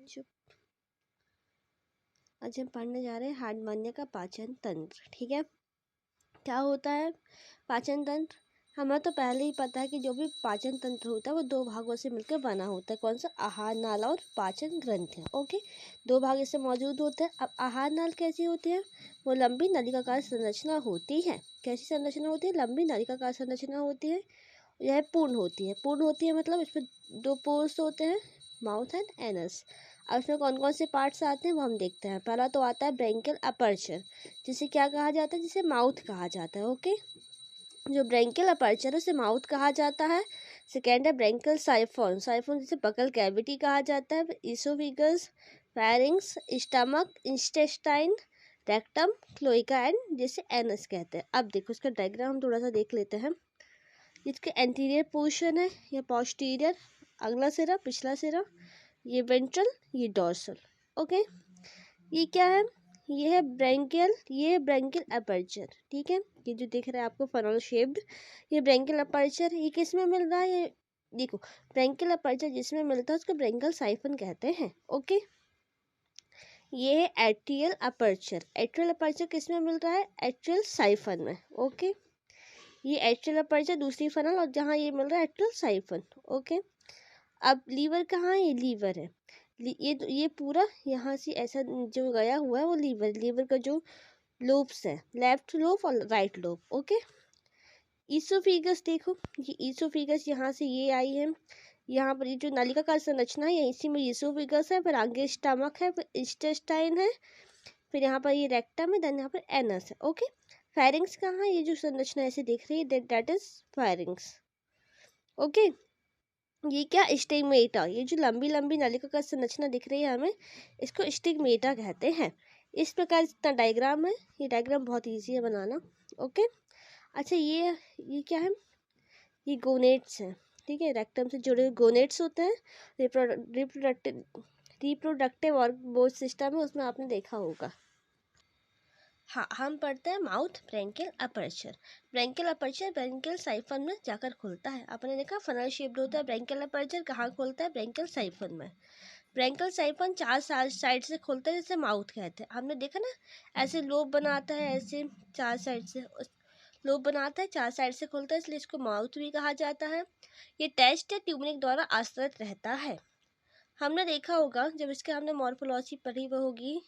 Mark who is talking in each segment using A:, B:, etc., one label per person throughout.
A: चुप। आज हम पढ़ने जा रहे हैं हार्डमान्य का पाचन तंत्र। ठीक है, क्या होता है पाचन तंत्र? हमें तो पहले ही पता है कि जो भी पाचन तंत्र होता है वो दो भागों से मिलकर बना होता है। कौन सा? आहार नाल और पाचन ग्रंथियाँ। ओके, दो भाग इससे मौजूद होते हैं। अब आहार नाल कैसी होती है? वो लंबी नलिकाकार संरचना होती है। कैसी संरचना होती है? लंबी नलिकाकार संरचना होती है। यह पूर्ण होती है। पूर्ण होती है मतलब इसमें दो पोर्स होते हैं, माउथ एंड एनस। अब इसमें कौन कौन से पार्ट्स आते हैं वो हम देखते हैं। पहला तो आता है ब्रेंकियल अपर्चर, जिसे क्या कहा जाता है? जिसे माउथ कहा जाता है। ओके, जो ब्रेंकियल अपर्चर है उसे माउथ कहा जाता है। सेकेंड है ब्रेंकियल साइफोन। साइफोन जिसे बकल कैविटी कहा जाता है। Oesophagus, pharynx, stomach, intestine, rectum, cloaca and जिसे एनस कहते हैं। अब देखो इसका डायग्राम हम थोड़ा सा देख लेते हैं। इसके एंटीरियर पोर्शन है, ये पोस्टीरियर, अगला सिरा, पिछला सिरा, ये वेंट्रल, ये डोर्सल। ओके, ये क्या है? ये है ब्रेंकियल, ये ब्रेंकियल अपर्चर। ठीक है, ये जो दिख रहा है आपको फनल शेप्ड, ये ब्रेंकियल अपर्चर। ये किस में मिल रहा है? ये देखो, ब्रेंकियल अपर्चर जिसमें मिलता है उसको ब्रेंकियल साइफन कहते हैं। ओके, ये है एट्रियल अपर्चर। एट्रियल अपर्चर किस में मिल रहा है? एट्रियल साइफन में। ओके, ये एट्रियल अपर्चर दूसरी फनल, और जहाँ ये मिल रहा है एट्रियल साइफन। ओके, अब लीवर कहाँ है? ये लीवर है। ये पूरा यहाँ से ऐसा जो गया हुआ है वो लीवर का जो लोब्स है, लेफ्ट लोब और राइट लोब। ओके, ईसोफिगस देखो, ये ईसोफिगस यहाँ से ये आई है, यहाँ पर ये जो नलिका का संरचना है इसी में ईसोफिगस है, फिर आगे स्टमक है, फिर इंटेस्टाइन है, फिर यहाँ पर ये रेक्टम है, देन यहाँ पर एनस है। ओके, फेरिंग्स कहाँ है? ये जो संरचना ऐसे दिख रही है दैट इज फेरिंग्स। ओके, ये क्या? स्टिग्मेटा। ये जो लंबी लंबी नलिका का संरचना दिख रही है हमें, इसको स्टिग्मेटा कहते हैं। इस प्रकार इसका डायग्राम है। ये डायग्राम बहुत इजी है बनाना। ओके, अच्छा ये क्या है? ये गोनेट्स हैं। ठीक है, रेक्टम से जुड़े हुए गोनेट्स होते हैं। रिप्रोडक्टिव और बोथ सिस्टम है, उसमें आपने देखा होगा। हाँ, हम पढ़ते हैं mouth branchial aperture. Branchial aperture branchial siphon में जाकर खुलता है। आपने देखा फनल शेप्ड होता है। ब्रेंकियल अपर्चर कहाँ खुलता है? ब्रेंकियल साइफन में। ब्रेंकियल साइफन चार साइड से खुलता है, जिसे माउथ कहते हैं। हमने देखा ना, ऐसे लोब बनाता है, ऐसे चार साइड से लोब बनाता है, चार साइड से खुलता है, इसलिए इसको माउथ भी कहा जाता है। ये टेस्ट या ट्यूबनिक द्वारा आश्रित रहता है। हमने देखा होगा जब इसके हमने मॉर्फोलॉजी पढ़ी वो होगी,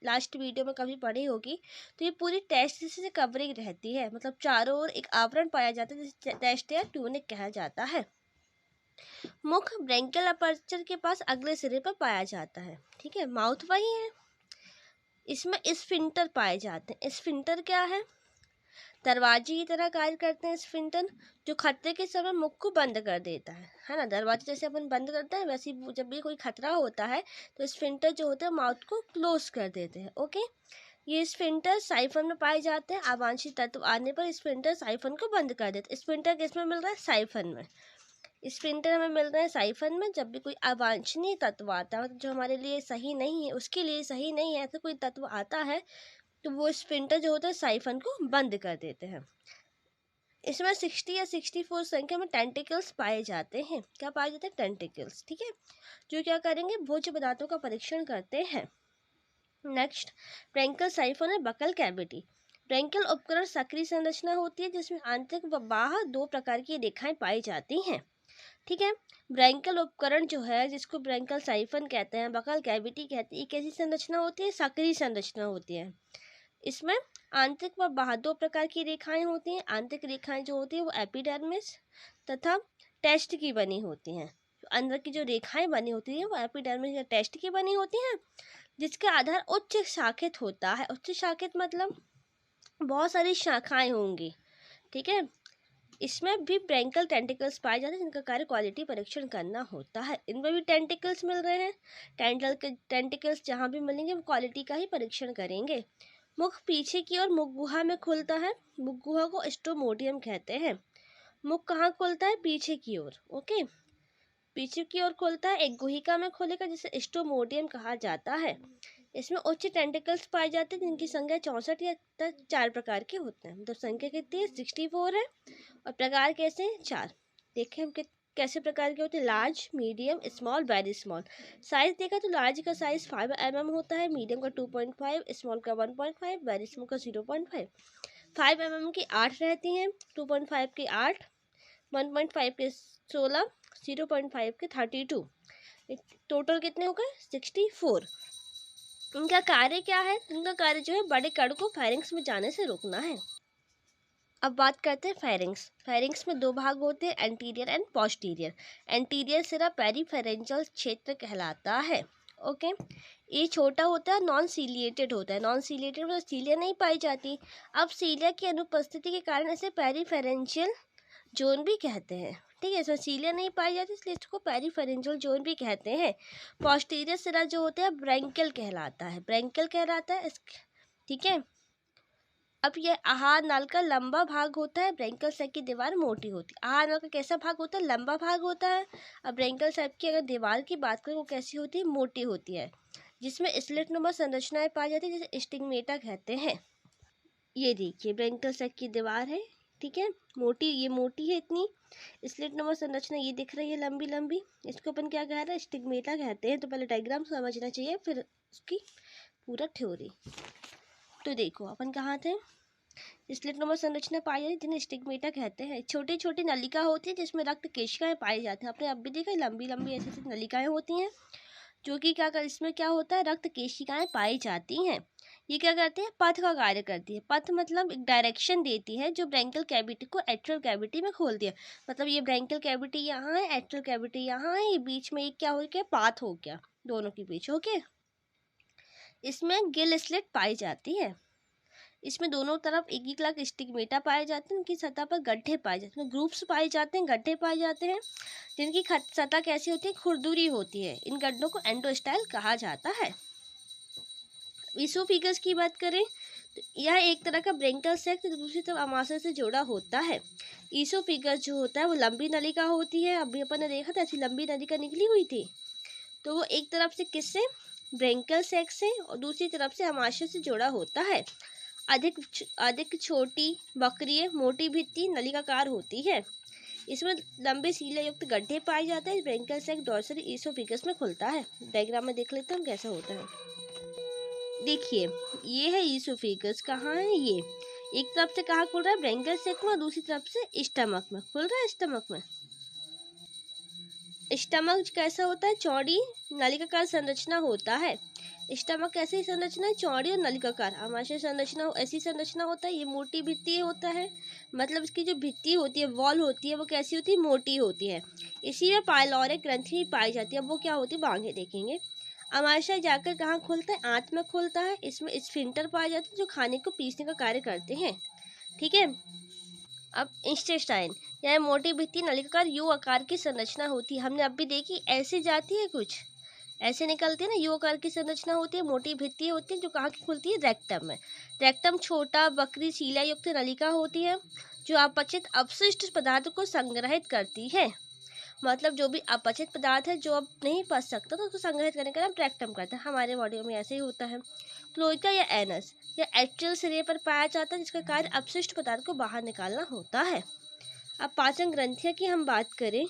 A: लास्ट वीडियो में कभी पढ़ी होगी, तो ये पूरी टेस्ट से कवरिंग रहती है, मतलब चारों ओर एक आवरण पाया जाता है जिसे टेस्ट या ट्यूनिक कहा जाता है। मुख ब्रेंकियल अपर्चर के पास अगले सिरे पर पाया जाता है। ठीक है, माउथ वही है, इसमें स्फिंक्टर पाए जाते हैं। स्फिंक्टर क्या है? दरवाजे की तरह कार्य करते हैं स्फिंक्टर, जो खतरे के समय मुख को बंद कर देता है ना। दरवाजे जैसे अपन बंद करते हैं वैसे ही जब भी कोई खतरा होता है तो स्फिंक्टर जो होता है माउथ को क्लोज कर देते हैं। ओके, ये स्फिंक्टर साइफन में पाए जाते हैं। अवांछित तत्व आने पर स्फिंक्टर साइफन को बंद कर देते हैं। स्फिंक्टर किस में मिल रहा है? साइफन में। स्फिंक्टर हमें मिल रहा है साइफन में। जब भी कोई अवांछनीय तत्व आता है, मतलब जो हमारे लिए सही नहीं है, उसके लिए सही नहीं है, ऐसा कोई तत्व आता है तो वो स्फिंक्टर जो होता है साइफन को बंद कर देते हैं। इसमें 60 या 64 संख्या में टेंटिकल्स पाए जाते हैं। क्या पाए जाते हैं? टेंटिकल्स। ठीक है, जो क्या करेंगे? भोज्य पदार्थों का परीक्षण करते हैं। नेक्स्ट, ब्रेंकियल साइफन है बकल कैविटी। ब्रेंकियल उपकरण सक्रिय संरचना होती है जिसमें आंतरिक व बाह्य दो प्रकार की रेखाएं पाई जाती हैं। ठीक है, ब्रेंकियल उपकरण जो है जिसको ब्रेंकियल साइफन कहते हैं, बकल कैविटी कहते हैं, ये कैसी संरचना होती है? सक्रिय संरचना होती है। इसमें आंतरिक व बाह्य दो प्रकार की रेखाएं होती हैं। आंतरिक रेखाएं जो होती है वो एपिडर्मिस तथा टेस्ट की बनी होती हैं। अंदर की जो रेखाएं बनी होती हैं वो एपिडर्मिस या टेस्ट की बनी होती हैं, जिसके आधार उच्च शाखित होता है। उच्च शाखित मतलब बहुत सारी शाखाएं होंगी। ठीक है, इसमें भी ब्रेंकियल टेंटिकल्स पाए जाते हैं जिनका कार्य क्वालिटी परीक्षण करना होता है। इनमें भी टेंटिकल्स मिल रहे हैं। टेंटिकल्स जहाँ भी मिलेंगे वो क्वालिटी का ही परीक्षण करेंगे। मुख पीछे की ओर मुख गुहा में खुलता है। मुख गुहा को स्टोमोडियम कहते हैं। मुख कहाँ खुलता है? पीछे की ओर। ओके, पीछे की ओर खुलता है, एक गुहिका में खुलेगा जिसे स्टोमोडियम कहा जाता है। इसमें उच्च टेंटिकल्स पाए जाते हैं जिनकी संख्या 64 या 4 प्रकार के होते हैं। मतलब संख्या कितनी है? 64 है, और प्रकार कैसे हैं? 4। देखें हम कैसे प्रकार के होते हैं? Large, medium, small, very small. Size देखा तो लार्ज का साइज 5 mm होता है, मीडियम का 2.5, स्मॉल का 1.5, वेरी स्मॉल का 0.5। 5 mm की 8 रहती हैं, 2.5 की 8, 1.5 के 16, 0.5 के 32। टोटल कितने हो गए? 64। इनका कार्य क्या है? इनका कार्य जो है बड़े कण को फायरिंग्स में जाने से रोकना है। अब बात करते हैं फायरिंग्स। फायरिंग्स में दो भाग होते हैं, एंटीरियर एंड पोस्टीरियर। एंटीरियर सिरा पेरीफेरेंशियल क्षेत्र कहलाता है। ओके, ये छोटा होता है, नॉन सीलिएटेड होता है। नॉन सीलिएटेड में सीलिया नहीं पाई जाती। अब सीलिया की अनुपस्थिति के कारण इसे पेरीफेरेंशियल जोन भी कहते हैं। ठीक है, इसमें सीलिया नहीं पाई जाती इसलिए इसको पेरीफेरेंशियल जोन भी कहते हैं। पोस्टीरियर सिरा जो होता है ब्रैंकियल कहलाता है, ब्रैंकियल कहलाता है। ठीक है, अब ये आहार नाल का लंबा भाग होता है, ब्रैंकियल सैक की दीवार मोटी होती है। आहार नाल का कैसा भाग होता है? लंबा भाग होता है। अब ब्रैंकियल सैक की अगर दीवार की बात करें वो कैसी होती है? मोटी होती है, जिसमें स्लिट नुमा संरचनाएं पाई जाती है, जिसे स्टिग्मेटा कहते हैं। ये देखिए ब्रैंकियल सैक की दीवार है, ठीक है, मोटी, ये मोटी है इतनी। स्लिट नुमा संरचना ये दिख रही है लंबी लंबी, इसको अपन क्या कह रहे हैं? स्टिग्मेटा कहते हैं। तो पहले डायग्राम समझना चाहिए, फिर उसकी पूरा थ्योरी। तो देखो अपन कहाँ थे? स्लिट नुमा संरचना पाई जाती है जिन्हें स्टिग्मेटा कहते हैं। छोटी छोटी नलिका होती है जिसमें रक्त केशिकाएं पाई जाती हैं। आपने अब भी देखा लंबी लंबी ऐसी ऐसी नलिकाएं होती हैं जो कि क्या कर, इसमें क्या होता है? रक्त केशिकाएं पाई जाती हैं। ये क्या करती है? पथ का कार्य करती है। पथ मतलब एक डायरेक्शन देती है जो ब्रैंकियल कैविटी को एट्रियल कैविटी में खोलती है। मतलब ये ब्रैंकियल कैविटी यहाँ है, एट्रियल कैविटी यहाँ है, ये बीच में एक क्या हो गया? पाथ हो गया दोनों के बीच। ओके, इसमें गिल स्लिट पाई जाती है। इसमें दोनों तरफ एक एक लाख स्टिग्मेटा पाए जाते हैं, उनकी सतह पर गड्ढे पाए जाते हैं, ग्रुप्स पाए जाते हैं, गड्ढे पाए जाते हैं, जिनकी सतह कैसी होती है? खुरदुरी होती है। इन गड्ढों को एंडोस्टाइल कहा जाता है। ईसोफिगस की बात करें तो यह एक तरह का ब्रैंकियल सैक दूसरी तरफ अमाशय से जुड़ा होता है। ईसोफिगस जो होता है वो लंबी नलिका होती है, अभी अपन ने देखा था ऐसी लंबी नलिका निकली हुई थी। तो वो एक तरफ से किससे? ब्रैंकियल सैक से, और दूसरी तरफ से अमाशय से जुड़ा होता है। अधिक छोटी वक्रीय मोटी भित्ति नलिकाकार होती है। इसमें लंबे सीले युक्त गड्ढे पाए जाते हैं। ब्रैंकियल सैक डॉर्सली ईसोफिगस में खुलता है। डायग्राम में देख लेते हैं हम कैसा होता है। देखिए ये है ईसोफिगस, कहाँ है ये? एक तरफ से कहाँ खुल रहा है? ब्रैंकियल सैक में, दूसरी तरफ से स्टमक में खुल रहा है। स्टमक में, स्टमक कैसा होता है? चौड़ी नलिकाकार संरचना होता है। स्टमक कैसी संरचना है? चौड़ी और नलिकाकार। आमाशय संरचना ऐसी संरचना होता है। ये मोटी भित्ति होता है, मतलब इसकी जो भित्ति होती है, वॉल होती है, वो कैसी होती है? मोटी होती है। इसी में पाइलोरिक ग्रंथि पाई जाती है। अब वो क्या होती है? आगे देखेंगे। आमाशय जाकर कहाँ खुलता है? आंत में खुलता है। इसमें स्फिंक्टर पाए जाते हैं जो खाने को पीसने का कार्य करते हैं। ठीक है, अब इंटेस्टाइन, यह मोटी भित्ति नलिकाकार यू आकार की संरचना होती है। हमने अब भी देखी, ऐसे जाती है, कुछ ऐसे निकलती है ना, यू आकार की संरचना होती है, मोटी भित्ति होती है जो कहाँ की खुलती है? रेक्टम में। रेक्टम छोटा बकरी शीला युक्त नलिका होती है जो अपचित अपशिष्ट पदार्थ को संग्रहित करती है। मतलब जो भी अपचित पदार्थ है जो अब नहीं पच सकता तो उसको संग्रहित करने का नाम रेक्टम करता है। हमारे बॉडी में ऐसे ही होता है। क्लोइका या एनस या एट्रियल सिरे पर पाया जाता है जिसका कार्य अपशिष्ट पदार्थ को बाहर निकालना होता है। अब पाचन ग्रंथियाँ की हम बात करें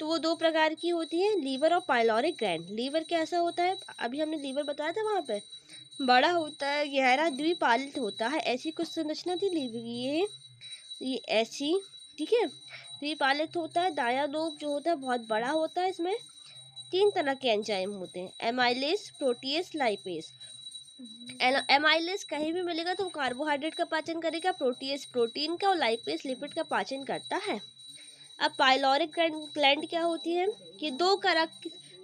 A: तो वो दो प्रकार की होती है, लीवर और पाइलोरिक ग्लैंड। लीवर कैसा होता है? अभी हमने लीवर बताया था, वहाँ पे बड़ा होता है, गहरा, द्विपालित होता है, ऐसी कुछ संरचना थी लीवर ये ऐसी। ठीक है, द्विपालित होता है। दायां लोब जो होता है बहुत बड़ा होता है। इसमें 3 तरह के एंजाइम होते हैं, एमाइलेज, प्रोटीएस, लाइपेज। एमाइलेज कहीं भी मिलेगा तो वो कार्बोहाइड्रेट का पाचन करेगा, प्रोटीएस प्रोटीन का, और लाइपेज लिपिड का पाचन करता है। अब पाइलोरिक ग्लैंड क्या होती है कि दो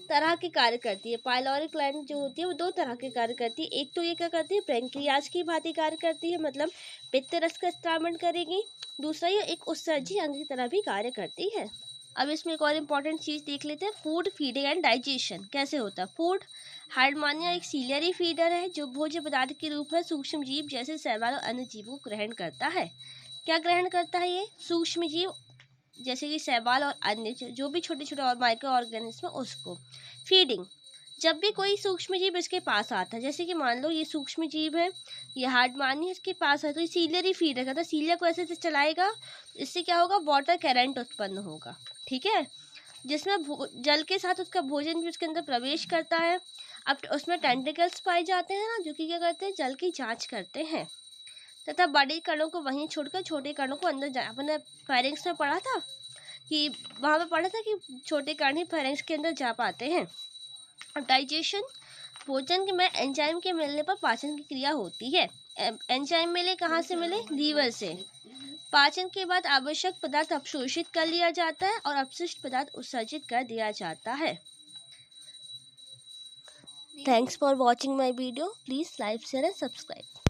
A: तरह के कार्य करती है। पाइलोरिक ग्लैंड जो होती है वो 2 तरह के कार्य करती है। एक तो ये क्या करती है? पैंक्रियाज की भांति कार्य करती है, मतलब पित्त रस का स्त्रावण करेगी। दूसरा ये एक उत्सर्जी अंग की तरह भी कार्य करती है। अब इसमें एक और इम्पॉर्टेंट चीज़ देख लेते हैं, फूड, फीडिंग एंड डाइजेशन कैसे होता है। फूड, हार्डमानिया एक सीलियरी फीडर है जो भोज्य पदार्थ के रूप में सूक्ष्म जीव जैसे शैवाल और अन्य जीवों को ग्रहण करता है। क्या ग्रहण करता है? ये सूक्ष्म जीव जैसे कि शैवाल और अन्य जो भी छोटे छोटे और माइक्रो ऑर्गेनिज्म उसको। फीडिंग, जब भी कोई सूक्ष्म जीव इसके पास आता है, जैसे कि मान लो ये सूक्ष्म जीव है, ये हार्डमानी इसके पास है, तो ये सीलियरी फीडर करता है। सीलिया को ऐसे चलाएगा, इससे क्या होगा? वाटर करंट उत्पन्न होगा। ठीक है, जिसमें जल के साथ उसका भोजन भी उसके अंदर प्रवेश करता है। अब उसमें टेंटिकल्स पाए जाते हैं ना, जो कि क्या करते हैं, जल की जांच करते हैं तथा बड़े कणों को वहीं छोड़कर छोटे कणों को अंदर अपने फायरिंग्स में पढ़ा था कि वहाँ पे पढ़ा था कि छोटे कण ही फायरिंग्स के अंदर जा पाते हैं। अब डाइजेशन, भोजन के में एंजाइम के मिलने पर पाचन की क्रिया होती है। एंजाइम मिले कहाँ से मिले, लीवर से। पाचन के बाद आवश्यक पदार्थ अवशोषित कर लिया जाता है और अपशिष्ट पदार्थ उत्सर्जित कर दिया जाता है। Thanks for watching my video. Please like share and subscribe.